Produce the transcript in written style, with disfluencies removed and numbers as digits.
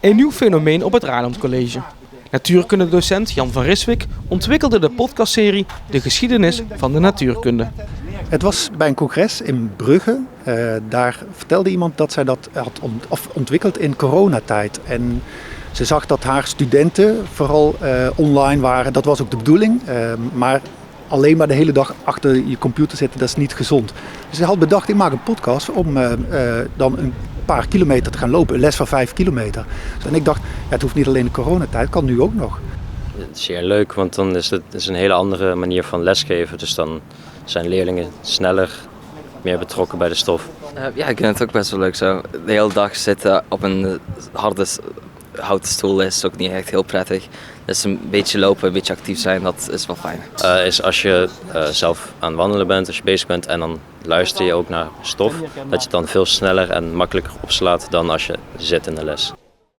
Een nieuw fenomeen op het Ranum College. Natuurkundedocent Jan van Riswijk ontwikkelde de podcastserie De geschiedenis van de natuurkunde. Het was bij een congres in Brugge. Daar vertelde iemand dat zij dat had ontwikkeld in coronatijd. En ze zag dat haar studenten vooral online waren. Dat was ook de bedoeling. Maar alleen maar de hele dag achter je computer zitten, dat is niet gezond. Dus ze had bedacht, ik maak een podcast om dan een paar kilometer te gaan lopen. Een les van 5 kilometer. En ik dacht, ja, het hoeft niet alleen in coronatijd, het kan nu ook nog. Het is zeer leuk, want dan is het een hele andere manier van lesgeven. Dus dan zijn leerlingen sneller, meer betrokken bij de stof. Ja, ik vind het ook best wel leuk zo. De hele dag zitten op een harde houten stoel is ook niet echt heel prettig. Dus een beetje lopen, een beetje actief zijn, dat is wel fijn. Is als je zelf aan het wandelen bent, als je bezig bent en dan luister je ook naar stof, dat je het dan veel sneller en makkelijker opslaat dan als je zit in de les.